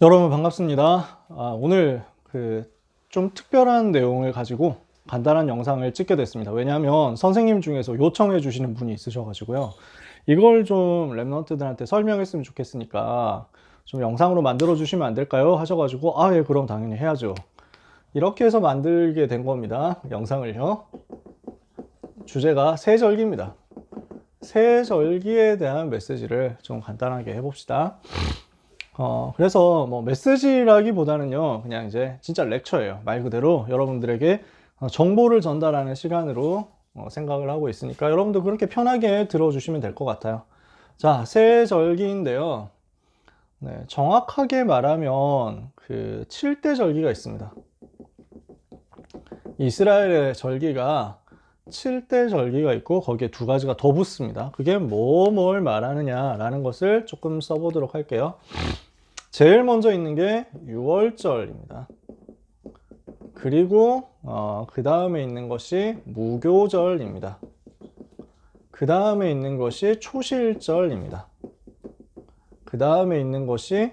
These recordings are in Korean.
여러분 반갑습니다. 오늘 좀 특별한 내용을 가지고 간단한 영상을 찍게 됐습니다. 왜냐하면 선생님 중에서 요청해 주시는 분이 있으셔가지고요. 이걸 좀 랩런트들한테 설명했으면 좋겠으니까 좀 영상으로 만들어 주시면 안 될까요? 하셔가지고 예, 그럼 당연히 해야죠. 이렇게 해서 만들게 된 겁니다. 영상을요. 주제가 세절기입니다. 세절기에 대한 메시지를 좀 간단하게 해봅시다. 그래서 뭐 메시지라기보다는요, 그냥 이제 진짜 렉처예요. 말 그대로 여러분들에게 정보를 전달하는 시간으로 생각을 하고 있으니까 여러분도 그렇게 편하게 들어주시면 될 것 같아요. 자, 세절기인데요. 네, 정확하게 말하면 그 7대 절기가 있습니다. 이스라엘의 절기가 7대 절기가 있고 거기에 두 가지가 더 붙습니다. 그게 뭘 말하느냐라는 것을 조금 써보도록 할게요. 제일 먼저 있는 게 6월절입니다. 그리고 그 다음에 있는 것이 무교절입니다. 그 다음에 있는 것이 초실절입니다. 그 다음에 있는 것이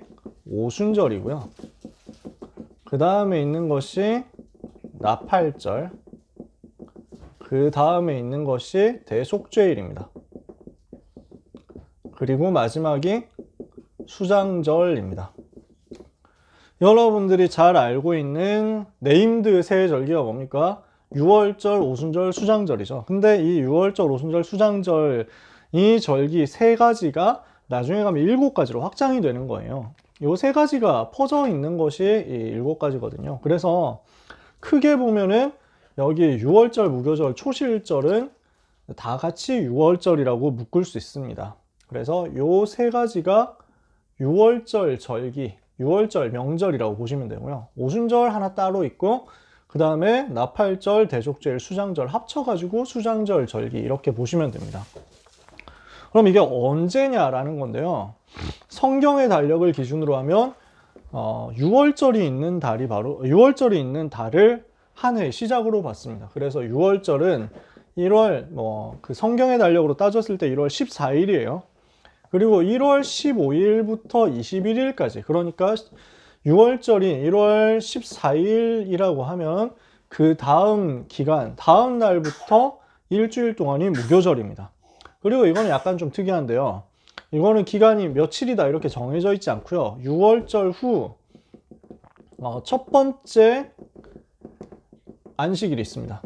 오순절이고요. 그 다음에 있는 것이 나팔절. 그 다음에 있는 것이 대속죄일입니다. 그리고 마지막이 수장절입니다. 여러분들이 잘 알고 있는 네임드 세 절기가 뭡니까? 6월절, 오순절, 수장절이죠. 근데 이 6월절, 오순절, 수장절 이 절기 세 가지가 나중에 가면 7가지로 확장이 되는 거예요. 이 세 가지가 퍼져 있는 것이 이 7가지거든요. 그래서 크게 보면은 여기 6월절, 무교절, 초실절은 다 같이 6월절이라고 묶을 수 있습니다. 그래서 이 세 가지가 6월절 절기, 6월절 명절이라고 보시면 되고요. 오순절 하나 따로 있고 그 다음에 나팔절, 대속절, 수장절 합쳐가지고 수장절 절기 이렇게 보시면 됩니다. 그럼 이게 언제냐라는 건데요. 성경의 달력을 기준으로 하면 6월절이 있는 달이 바로 6월절이 있는 달을 한 해 시작으로 봤습니다. 그래서 6월절은 1월 그 성경의 달력으로 따졌을 때 1월 14일이에요. 그리고 1월 15일부터 21일까지, 그러니까 6월절이 1월 14일이라고 하면 그 다음 기간, 다음 날부터 일주일 동안이 무교절입니다. 그리고 이거는 약간 좀 특이한데요. 이거는 기간이 며칠이다 이렇게 정해져 있지 않고요. 6월절 후 첫 번째 안식일이 있습니다.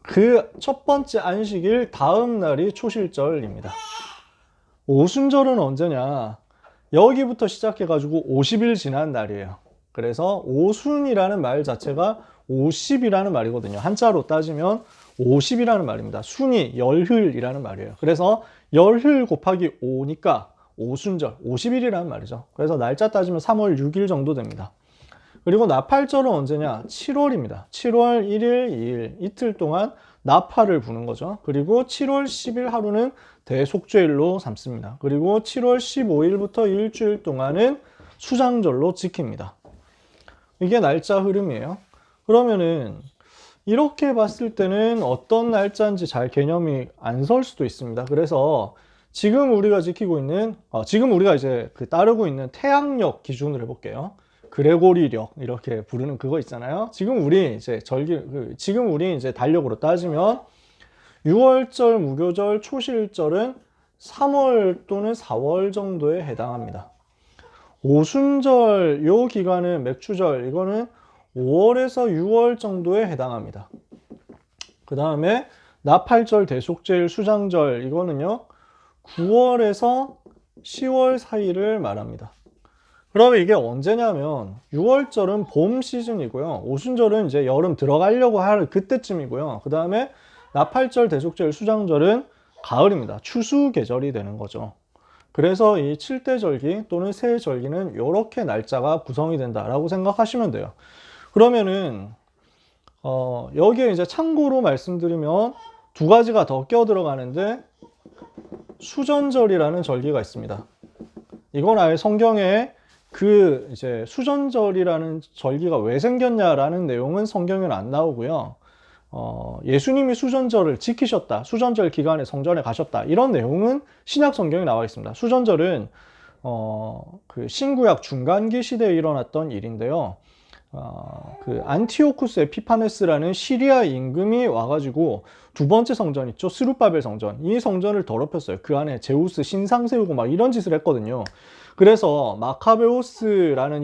그 첫 번째 안식일 다음 날이 초실절입니다. 오순절은 언제냐? 여기부터 시작해가지고 50일 지난 날이에요. 그래서 오순이라는 말 자체가 50이라는 말이거든요. 한자로 따지면 50이라는 말입니다. 순이 열흘이라는 말이에요. 그래서 열흘 곱하기 5니까 오순절, 50일이라는 말이죠. 그래서 날짜 따지면 3월 6일 정도 됩니다. 그리고 나팔절은 언제냐? 7월입니다. 7월 1일, 2일 이틀 동안 나팔을 부는 거죠. 그리고 7월 10일 하루는 대속죄일로 삼습니다. 그리고 7월 15일부터 일주일 동안은 수장절로 지킵니다. 이게 날짜 흐름이에요. 그러면은 이렇게 봤을 때는 어떤 날짜인지 잘 개념이 안 설 수도 있습니다. 그래서 지금 우리가 지키고 있는 지금 우리가 이제 따르고 있는 태양력 기준으로 해볼게요. 그레고리력 이렇게 부르는 그거 있잖아요. 지금 우리 이제 지금 우리 이제 달력으로 따지면 6월절, 무교절, 초실절은 3월 또는 4월 정도에 해당합니다. 오순절 요 기간은 맥추절 이거는 5월에서 6월 정도에 해당합니다. 그 다음에 나팔절, 대속제일, 수장절 이거는요 9월에서 10월 사이를 말합니다. 그러면 이게 언제냐면 6월절은 봄 시즌이고요. 오순절은 이제 여름 들어가려고 할 그때쯤이고요. 그 다음에 나팔절, 대속절, 수장절은 가을입니다. 추수 계절이 되는 거죠. 그래서 이 7대 절기 또는 새 절기는 이렇게 날짜가 구성이 된다라고 생각하시면 돼요. 그러면은 여기에 이제 참고로 말씀드리면 두 가지가 더 껴 들어가는데 수전절이라는 절기가 있습니다. 이건 아예 성경에 이제 수전절이라는 절기가 왜 생겼냐라는 내용은 성경에는 안 나오고요. 예수님이 수전절을 지키셨다. 수전절 기간에 성전에 가셨다. 이런 내용은 신약 성경에 나와 있습니다. 수전절은 그 신구약 중간기 시대에 일어났던 일인데요. 그 안티오쿠스 에피파네스라는 시리아 임금이 와가지고 두 번째 성전 있죠, 스룹바벨 성전, 이 성전을 더럽혔어요. 그 안에 제우스 신상 세우고 막 이런 짓을 했거든요. 그래서 마카베오스라는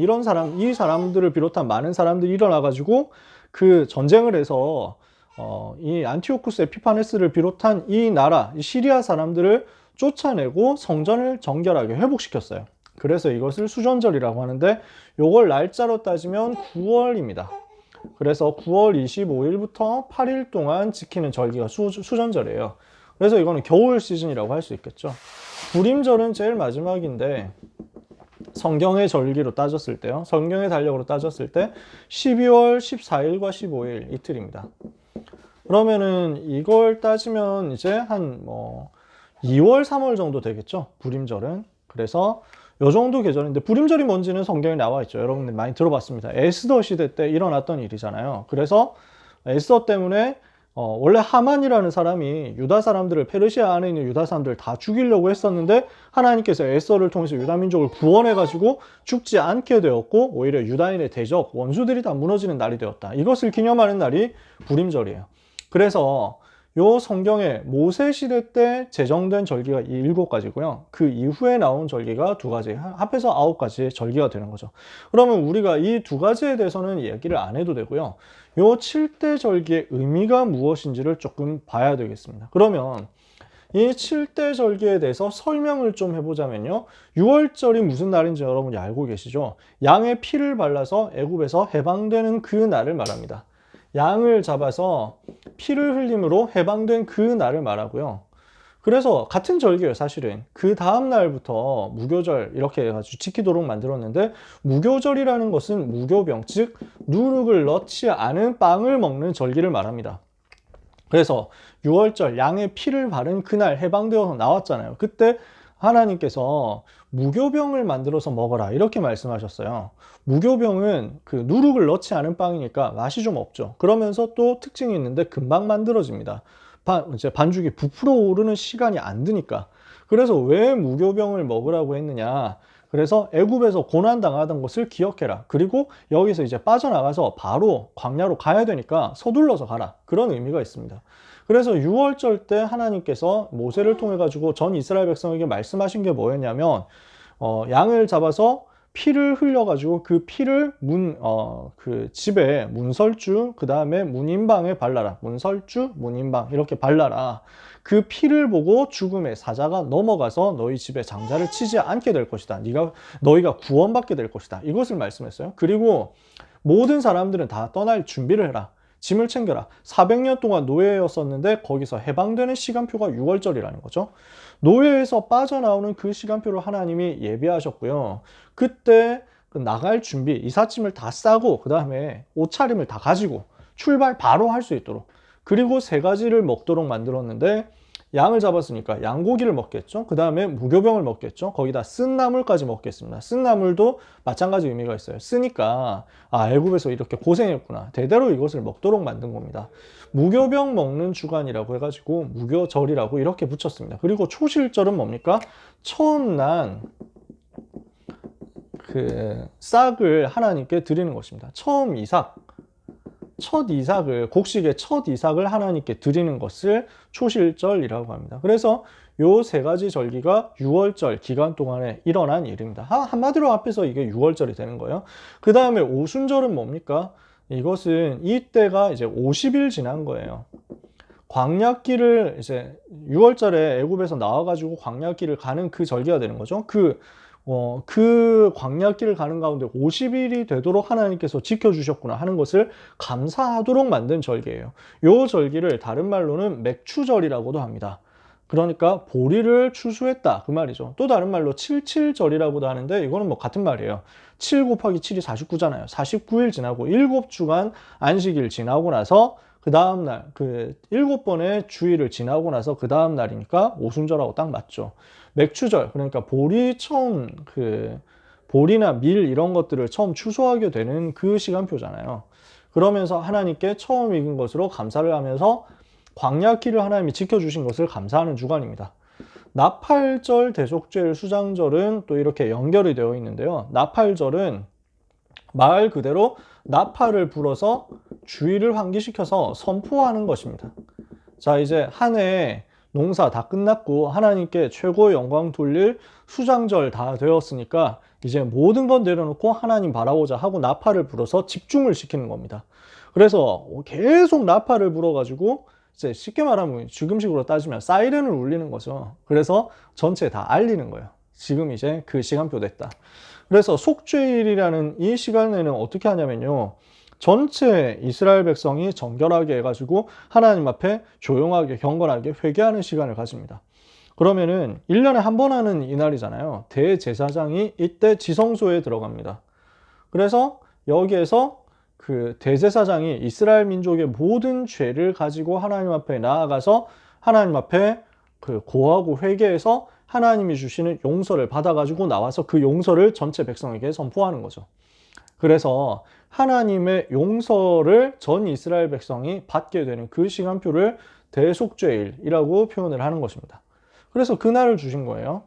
이 사람들을 비롯한 많은 사람들이 일어나가지고 그 전쟁을 해서 이 안티오쿠스 에피파네스를 비롯한 이 나라, 이 시리아 사람들을 쫓아내고 성전을 정결하게 회복시켰어요. 그래서 이것을 수전절이라고 하는데, 요걸 날짜로 따지면 9월입니다. 그래서 9월 25일부터 8일 동안 지키는 절기가 수전절이에요. 그래서 이거는 겨울 시즌이라고 할 수 있겠죠. 불임절은 제일 마지막인데, 성경의 절기로 따졌을 때요, 성경의 달력으로 따졌을 때 12월 14일과 15일 이틀입니다. 그러면은 이걸 따지면 이제 한 2월, 3월 정도 되겠죠, 불임절은. 그래서 요 정도 계절인데, 불임절이 뭔지는 성경에 나와 있죠. 여러분들 많이 들어봤습니다. 에스더 시대 때 일어났던 일이잖아요. 그래서 에스더 때문에 원래 하만이라는 사람이 유다 사람들을, 페르시아 안에 있는 유다 사람들을 다 죽이려고 했었는데, 하나님께서 에스더를 통해서 유다 민족을 구원해가지고 죽지 않게 되었고, 오히려 유다인의 대적, 원수들이 다 무너지는 날이 되었다. 이것을 기념하는 날이 불임절이에요. 그래서 요 성경에 모세 시대 때 제정된 절기가 이 7가지고요. 그 이후에 나온 절기가 2가지, 합해서 9가지의 절기가 되는 거죠. 그러면 우리가 이 2가지에 대해서는 얘기를 안 해도 되고요. 요 7대 절기의 의미가 무엇인지를 조금 봐야 되겠습니다. 그러면 이 7대 절기에 대해서 설명을 좀 해보자면요. 6월절이 무슨 날인지 여러분이 알고 계시죠? 양의 피를 발라서 애굽에서 해방되는 그 날을 말합니다. 양을 잡아서 피를 흘림으로 해방된 그 날을 말하고요. 그래서 같은 절기예요, 사실은. 그 다음 날부터 무교절 이렇게 해가지고 지키도록 만들었는데, 무교절이라는 것은 무교병, 즉 누룩을 넣지 않은 빵을 먹는 절기를 말합니다. 그래서 6월절 양의 피를 바른 그날 해방되어서 나왔잖아요. 그때 하나님께서 무교병을 만들어서 먹어라 이렇게 말씀하셨어요. 무교병은 그 누룩을 넣지 않은 빵이니까 맛이 좀 없죠. 그러면서 또 특징이 있는데 금방 만들어집니다. 이제 반죽이 부풀어 오르는 시간이 안 드니까. 그래서 왜 무교병을 먹으라고 했느냐? 그래서 애굽에서 고난 당하던 것을 기억해라. 그리고 여기서 이제 빠져나가서 바로 광야로 가야 되니까 서둘러서 가라. 그런 의미가 있습니다. 그래서 6월절 때 하나님께서 모세를 통해 가지고 전 이스라엘 백성에게 말씀하신 게 뭐였냐면, 양을 잡아서 피를 흘려가지고 그 피를 그 집에 문설주, 그 다음에 문인방에 발라라. 문설주, 문인방 이렇게 발라라. 그 피를 보고 죽음의 사자가 넘어가서 너희 집에 장자를 치지 않게 될 것이다. 너희가 구원받게 될 것이다. 이것을 말씀했어요. 그리고 모든 사람들은 다 떠날 준비를 해라. 짐을 챙겨라. 400년 동안 노예였었는데 거기서 해방되는 시간표가 6월절이라는 거죠. 노예에서 빠져나오는 그 시간표를 하나님이 예비하셨고요. 그때 나갈 준비, 이삿짐을 다 싸고 그 다음에 옷차림을 다 가지고 출발 바로 할 수 있도록, 그리고 3가지를 먹도록 만들었는데, 양을 잡았으니까 양고기를 먹겠죠. 그 다음에 무교병을 먹겠죠. 거기다 쓴 나물까지 먹겠습니다. 쓴 나물도 마찬가지 의미가 있어요. 쓰니까 애굽에서 이렇게 고생했구나, 대대로 이것을 먹도록 만든 겁니다. 무교병 먹는 주간이라고 해가지고 무교절이라고 이렇게 붙였습니다. 그리고 초실절은 뭡니까? 처음 난 그 싹을 하나님께 드리는 것입니다. 첫 이삭을, 곡식의 첫 이삭을 하나님께 드리는 것을 초실절이라고 합니다. 그래서 요 3가지 절기가 6월절 기간 동안에 일어난 일입니다. 한마디로 합해서 이게 6월절이 되는 거예요. 그 다음에 오순절은 뭡니까? 이것은 이때가 이제 50일 지난 거예요. 광야길을 이제 6월절에 애굽에서 나와가지고 광야길을 가는 그 절기가 되는 거죠. 그 광야길을 가는 가운데 50일이 되도록 하나님께서 지켜주셨구나 하는 것을 감사하도록 만든 절기예요. 이 절기를 다른 말로는 맥추절이라고도 합니다. 그러니까 보리를 추수했다 그 말이죠. 또 다른 말로 칠칠절이라고도 하는데, 이거는 뭐 같은 말이에요. 7 곱하기 7이 49잖아요. 49일 지나고 7주간 안식일 지나고 나서 그 다음날, 그 7번의 주일을 지나고 나서 그 다음날이니까 오순절하고 딱 맞죠. 맥추절, 그러니까 보리나 밀 이런 것들을 처음 추수하게 되는 그 시간표잖아요. 그러면서 하나님께 처음 익은 것으로 감사를 하면서 광야길을 하나님이 지켜주신 것을 감사하는 주간입니다. 나팔절, 대속죄일, 수장절은 또 이렇게 연결이 되어 있는데요. 나팔절은 말 그대로 나팔을 불어서 주의를 환기시켜서 선포하는 것입니다. 자, 이제 한 해 농사 다 끝났고 하나님께 최고의 영광 돌릴 수장절 다 되었으니까 이제 모든 건 내려놓고 하나님 바라보자 하고 나팔을 불어서 집중을 시키는 겁니다. 그래서 계속 나팔을 불어가지고 이제 쉽게 말하면 지금식으로 따지면 사이렌을 울리는 거죠. 그래서 전체 다 알리는 거예요. 지금 이제 그 시간표 됐다. 그래서 속죄일이라는 이 시간에는 어떻게 하냐면요. 전체 이스라엘 백성이 정결하게 해가지고 하나님 앞에 조용하게 경건하게 회개하는 시간을 가집니다. 그러면은 1년에 한 번 하는 이날이잖아요. 대제사장이 이때 지성소에 들어갑니다. 그래서 여기에서 그 대제사장이 이스라엘 민족의 모든 죄를 가지고 하나님 앞에 나아가서 하나님 앞에 그 고하고 회개해서 하나님이 주시는 용서를 받아가지고 나와서 그 용서를 전체 백성에게 선포하는 거죠. 그래서 하나님의 용서를 전 이스라엘 백성이 받게 되는 그 시간표를 대속죄일이라고 표현을 하는 것입니다. 그래서 그날을 주신 거예요.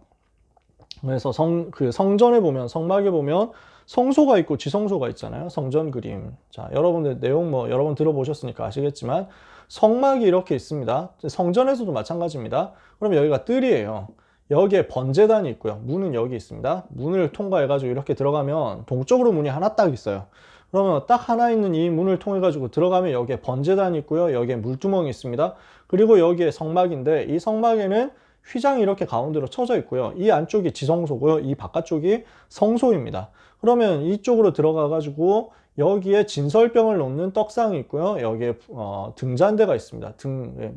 그래서 성전에 보면, 성막에 보면 성소가 있고 지성소가 있잖아요. 성전 그림. 자, 여러분들 내용 여러 번 들어보셨으니까 아시겠지만 성막이 이렇게 있습니다. 성전에서도 마찬가지입니다. 그럼 여기가 뜰이에요. 여기에 번제단이 있고요. 문은 여기 있습니다. 문을 통과해가지고 이렇게 들어가면 동쪽으로 문이 하나 딱 있어요. 그러면 딱 하나 있는 이 문을 통해가지고 들어가면 여기에 번제단이 있고요. 여기에 물두멍이 있습니다. 그리고 여기에 성막인데 이 성막에는 휘장이 이렇게 가운데로 쳐져 있고요. 이 안쪽이 지성소고요. 이 바깥쪽이 성소입니다. 그러면 이쪽으로 들어가가지고 여기에 진설병을 놓는 떡상이 있고요. 여기에 등잔대가 있습니다.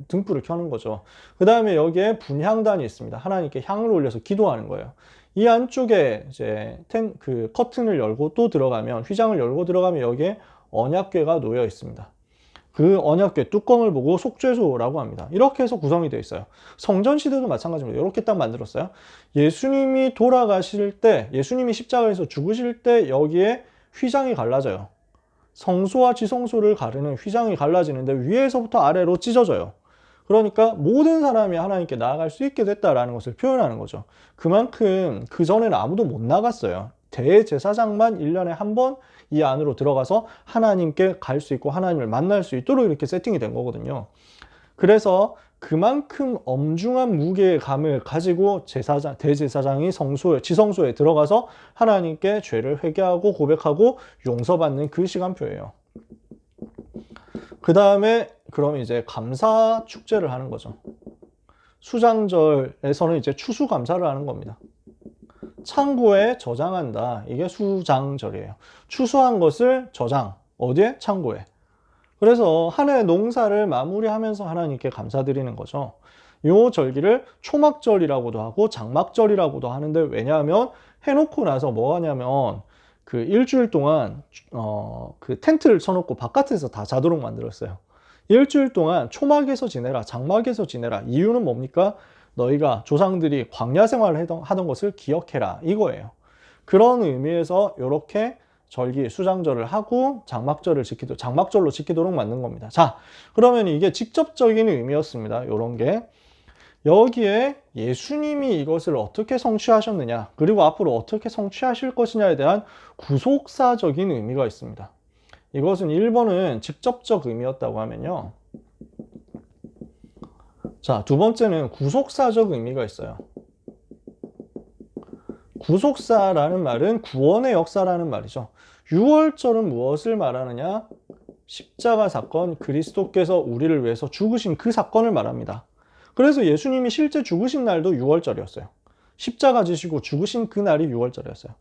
등불을 켜는 거죠. 그 다음에 여기에 분향단이 있습니다. 하나님께 향을 올려서 기도하는 거예요. 이 안쪽에 이제 그 커튼을 열고 또 들어가면, 휘장을 열고 들어가면 여기에 언약궤가 놓여 있습니다. 그 언약궤 뚜껑을 보고 속죄소라고 합니다. 이렇게 해서 구성이 되어 있어요. 성전 시대도 마찬가지입니다. 이렇게 딱 만들었어요. 예수님이 돌아가실 때, 예수님이 십자가에서 죽으실 때 여기에 휘장이 갈라져요. 성소와 지성소를 가르는 휘장이 갈라지는데 위에서부터 아래로 찢어져요. 그러니까 모든 사람이 하나님께 나아갈 수 있게 됐다라는 것을 표현하는 거죠. 그만큼 그전에는 아무도 못 나갔어요. 대제사장만 1년에 한 번 이 안으로 들어가서 하나님께 갈 수 있고 하나님을 만날 수 있도록 이렇게 세팅이 된 거거든요. 그래서 그만큼 엄중한 무게의 감을 가지고 대제사장이 지성소에 들어가서 하나님께 죄를 회개하고 고백하고 용서받는 그 시간표예요. 그 다음에 그럼 이제 감사 축제를 하는 거죠. 수장절에서는 이제 추수감사를 하는 겁니다. 창고에 저장한다. 이게 수장절이에요. 추수한 것을 저장. 어디에? 창고에. 그래서 한 해 농사를 마무리하면서 하나님께 감사드리는 거죠. 이 절기를 초막절이라고도 하고 장막절이라고도 하는데, 왜냐하면 해놓고 나서 뭐 하냐면 그 일주일 동안 그 텐트를 쳐놓고 바깥에서 다 자도록 만들었어요. 일주일 동안 초막에서 지내라, 장막에서 지내라. 이유는 뭡니까? 너희가 조상들이 광야 생활을 하던 것을 기억해라, 이거예요. 그런 의미에서 이렇게 절기 수장절을 하고 장막절로 지키도록 만든 겁니다. 자, 그러면 이게 직접적인 의미였습니다. 이런 게. 여기에 예수님이 이것을 어떻게 성취하셨느냐, 그리고 앞으로 어떻게 성취하실 것이냐에 대한 구속사적인 의미가 있습니다. 이것은 1번은 직접적 의미였다고 하면요. 자, 두 번째는 구속사적 의미가 있어요. 구속사라는 말은 구원의 역사라는 말이죠. 6월절은 무엇을 말하느냐? 십자가 사건, 그리스도께서 우리를 위해서 죽으신 그 사건을 말합니다. 그래서 예수님이 실제 죽으신 날도 6월절이었어요. 십자가 지시고 죽으신 그 날이 6월절이었어요.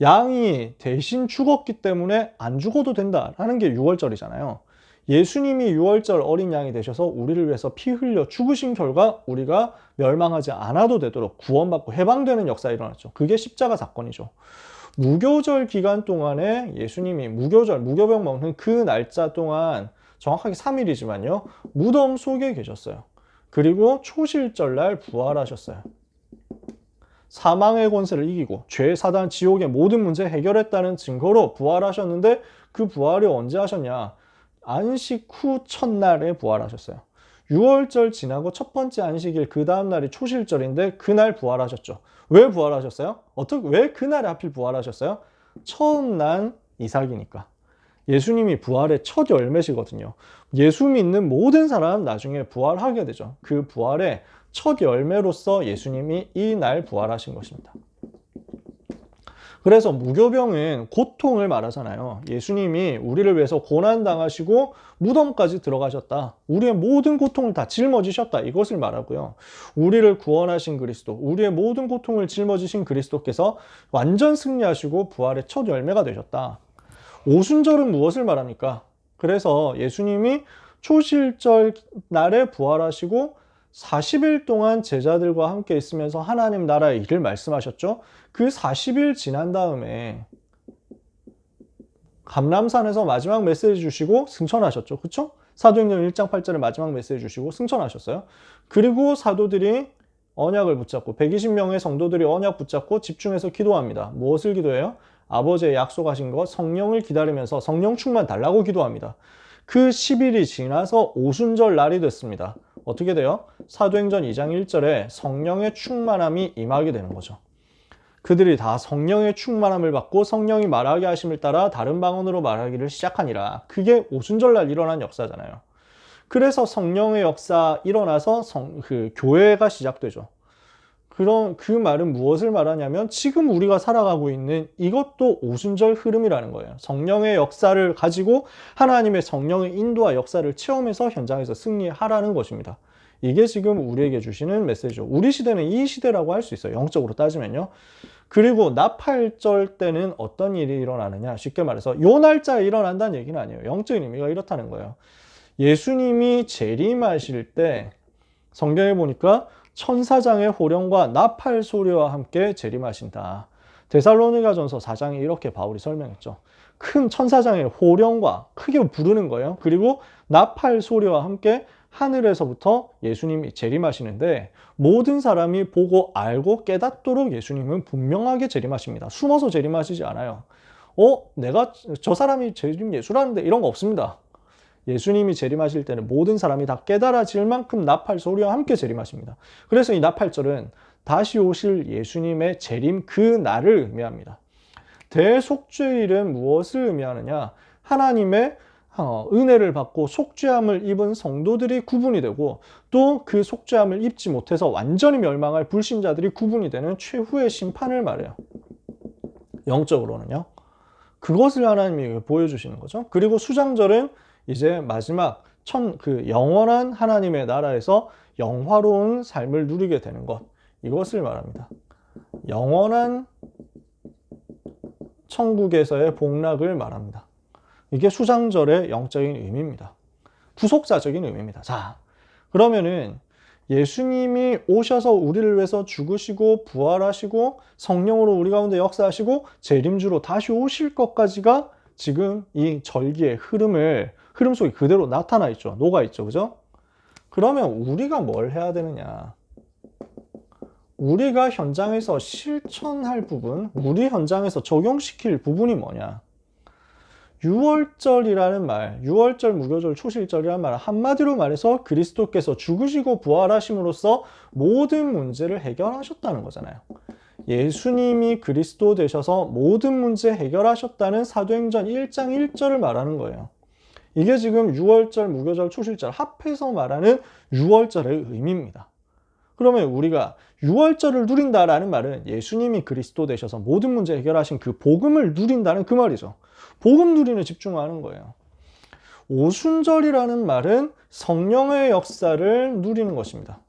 양이 대신 죽었기 때문에 안 죽어도 된다라는 게 6월절이잖아요. 예수님이 6월절 어린 양이 되셔서 우리를 위해서 피 흘려 죽으신 결과 우리가 멸망하지 않아도 되도록 구원받고 해방되는 역사가 일어났죠. 그게 십자가 사건이죠. 무교절 기간 동안에 예수님이 무교병 먹는 그 날짜 동안 정확하게 3일이지만요. 무덤 속에 계셨어요. 그리고 초실절날 부활하셨어요. 사망의 권세를 이기고 죄, 사단, 지옥의 모든 문제 해결했다는 증거로 부활하셨는데, 그 부활이 언제 하셨냐? 안식 후 첫날에 부활하셨어요. 6월절 지나고 첫 번째 안식일 그 다음 날이 초실절인데 그날 부활하셨죠. 왜 부활하셨어요? 왜 그날에 하필 부활하셨어요? 처음 난 이삭이니까. 예수님이 부활의 첫 열매시거든요. 예수 믿는 모든 사람 나중에 부활하게 되죠. 그 부활의 첫 열매로서 예수님이 이 날 부활하신 것입니다. 그래서 무교병은 고통을 말하잖아요. 예수님이 우리를 위해서 고난당하시고 무덤까지 들어가셨다. 우리의 모든 고통을 다 짊어지셨다. 이것을 말하고요. 우리를 구원하신 그리스도, 우리의 모든 고통을 짊어지신 그리스도께서 완전 승리하시고 부활의 첫 열매가 되셨다. 오순절은 무엇을 말합니까? 그래서 예수님이 초실절 날에 부활하시고 40일 동안 제자들과 함께 있으면서 하나님 나라의 일을 말씀하셨죠. 그 40일 지난 다음에 감람산에서 마지막 메시지 주시고 승천하셨죠. 그렇죠? 사도행전 1장 8절에 마지막 메시지 주시고 승천하셨어요. 그리고 사도들이 언약을 붙잡고 120명의 성도들이 언약 붙잡고 집중해서 기도합니다. 무엇을 기도해요? 아버지의 약속하신 것 성령을 기다리면서 성령 충만 달라고 기도합니다. 그 10일이 지나서 오순절 날이 됐습니다. 어떻게 돼요? 사도행전 2장 1절에 성령의 충만함이 임하게 되는 거죠. 그들이 다 성령의 충만함을 받고 성령이 말하게 하심을 따라 다른 방언으로 말하기를 시작하니라. 그게 오순절 날 일어난 역사잖아요. 그래서 성령의 역사 일어나서 교회가 시작되죠. 그런 그 말은 무엇을 말하냐면 지금 우리가 살아가고 있는 이것도 오순절 흐름이라는 거예요. 성령의 역사를 가지고 하나님의 성령의 인도와 역사를 체험해서 현장에서 승리하라는 것입니다. 이게 지금 우리에게 주시는 메시지죠. 우리 시대는 이 시대라고 할 수 있어요. 영적으로 따지면요. 그리고 나팔절 때는 어떤 일이 일어나느냐? 쉽게 말해서 요 날짜에 일어난다는 얘기는 아니에요. 영적인 의미가 이렇다는 거예요. 예수님이 재림하실 때 성경에 보니까 천사장의 호령과 나팔 소리와 함께 재림하신다. 데살로니가전서 4장에 이렇게 바울이 설명했죠. 큰 천사장의 호령과 크게 부르는 거예요. 그리고 나팔 소리와 함께 하늘에서부터 예수님이 재림하시는데 모든 사람이 보고 알고 깨닫도록 예수님은 분명하게 재림하십니다. 숨어서 재림하시지 않아요. 내가 저 사람이 재림 예수라는데 이런 거 없습니다. 예수님이 재림하실 때는 모든 사람이 다 깨달아질 만큼 나팔 소리와 함께 재림하십니다. 그래서 이 나팔절은 다시 오실 예수님의 재림 그 날을 의미합니다. 대속죄일은 무엇을 의미하느냐? 하나님의 은혜를 받고 속죄함을 입은 성도들이 구분이 되고 또 그 속죄함을 입지 못해서 완전히 멸망할 불신자들이 구분이 되는 최후의 심판을 말해요. 영적으로는요. 그것을 하나님이 보여주시는 거죠. 그리고 수장절은 이제 마지막 영원한 하나님의 나라에서 영화로운 삶을 누리게 되는 것, 이것을 말합니다. 영원한 천국에서의 복락을 말합니다. 이게 수장절의 영적인 의미입니다. 구속사적인 의미입니다. 자, 그러면은 예수님이 오셔서 우리를 위해서 죽으시고 부활하시고 성령으로 우리 가운데 역사하시고 재림주로 다시 오실 것까지가 지금 이 절기의 흐름 속에 그대로 나타나 있죠. 녹아 있죠. 그죠? 그러면 우리가 뭘 해야 되느냐? 우리가 현장에서 실천할 부분, 우리 현장에서 적용시킬 부분이 뭐냐? 6월절이라는 말, 6월절, 무교절, 초실절이라는 말, 한마디로 말해서 그리스도께서 죽으시고 부활하심으로써 모든 문제를 해결하셨다는 거잖아요. 예수님이 그리스도 되셔서 모든 문제 해결하셨다는 사도행전 1장 1절을 말하는 거예요. 이게 지금 6월절, 무교절, 초실절 합해서 말하는 6월절의 의미입니다. 그러면 우리가 6월절을 누린다라는 말은 예수님이 그리스도 되셔서 모든 문제 해결하신 그 복음을 누린다는 그 말이죠. 복음 누리는 집중하는 거예요. 오순절이라는 말은 성령의 역사를 누리는 것입니다.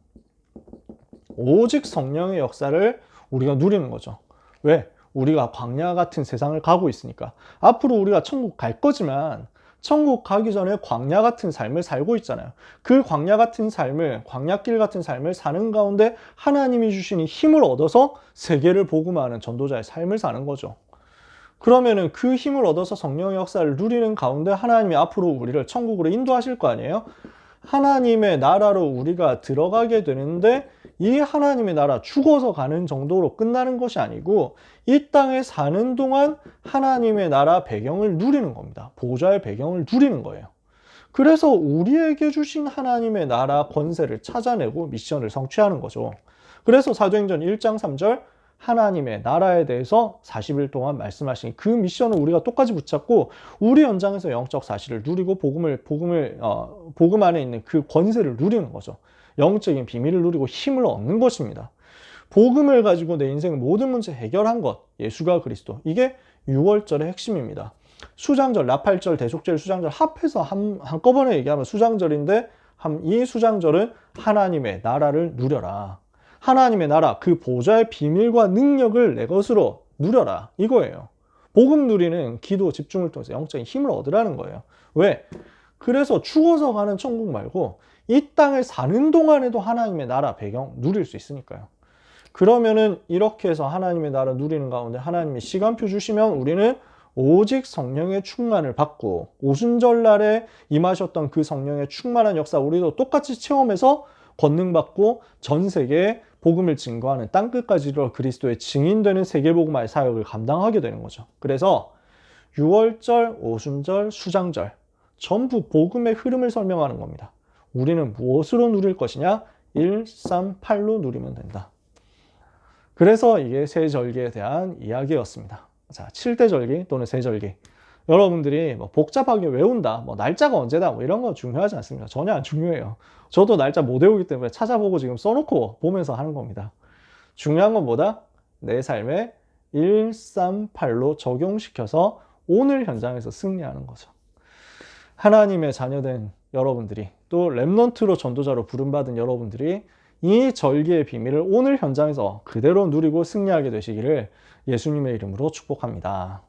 오직 성령의 역사를 우리가 누리는 거죠. 왜? 우리가 광야 같은 세상을 가고 있으니까. 앞으로 우리가 천국 갈 거지만 천국 가기 전에 광야 같은 삶을 살고 있잖아요. 그 광야 같은 삶을, 광야길 같은 삶을 사는 가운데 하나님이 주시는 힘을 얻어서 세계를 복음하는 전도자의 삶을 사는 거죠. 그러면은 그 힘을 얻어서 성령의 역사를 누리는 가운데 하나님이 앞으로 우리를 천국으로 인도하실 거 아니에요? 하나님의 나라로 우리가 들어가게 되는데 이 하나님의 나라 죽어서 가는 정도로 끝나는 것이 아니고 이 땅에 사는 동안 하나님의 나라 배경을 누리는 겁니다. 보좌의 배경을 누리는 거예요. 그래서 우리에게 주신 하나님의 나라 권세를 찾아내고 미션을 성취하는 거죠. 그래서 사도행전 1장 3절 하나님의 나라에 대해서 40일 동안 말씀하신 그 미션을 우리가 똑같이 붙잡고 우리 현장에서 영적 사실을 누리고 복음 안에 있는 그 권세를 누리는 거죠. 영적인 비밀을 누리고 힘을 얻는 것입니다. 복음을 가지고 내 인생 모든 문제 해결한 것, 예수가 그리스도. 이게 6월절의 핵심입니다. 수장절, 나팔절, 대속절, 수장절 합해서 한꺼번에 얘기하면 수장절인데 이 수장절은 하나님의 나라를 누려라. 하나님의 나라, 그 보좌의 비밀과 능력을 내 것으로 누려라. 이거예요. 복음 누리는 기도 집중을 통해서 영적인 힘을 얻으라는 거예요. 왜? 그래서 죽어서 가는 천국 말고 이 땅을 사는 동안에도 하나님의 나라 배경 누릴 수 있으니까요. 그러면은 이렇게 해서 하나님의 나라 누리는 가운데 하나님이 시간표 주시면 우리는 오직 성령의 충만을 받고 오순절날에 임하셨던 그 성령의 충만한 역사 우리도 똑같이 체험해서 권능받고 전 세계에 복음을 증거하는 땅끝까지 이르러 그리스도의 증인되는 세계복음화의 사역을 감당하게 되는 거죠. 그래서 6월절, 오순절, 수장절 전부 복음의 흐름을 설명하는 겁니다. 우리는 무엇으로 누릴 것이냐? 1, 3, 8로 누리면 된다. 그래서 이게 세절기에 대한 이야기였습니다. 자, 7대 절기 또는 세절기. 여러분들이 뭐 복잡하게 외운다, 뭐 날짜가 언제다, 뭐 이런 건 중요하지 않습니다. 전혀 안 중요해요. 저도 날짜 못 외우기 때문에 찾아보고 지금 써놓고 보면서 하는 겁니다. 중요한 건 뭐다? 내 삶에 1, 3, 8로 적용시켜서 오늘 현장에서 승리하는 거죠. 하나님의 자녀된 여러분들이 또 렘넌트로 전도자로 부름받은 여러분들이 이 절기의 비밀을 오늘 현장에서 그대로 누리고 승리하게 되시기를 예수님의 이름으로 축복합니다.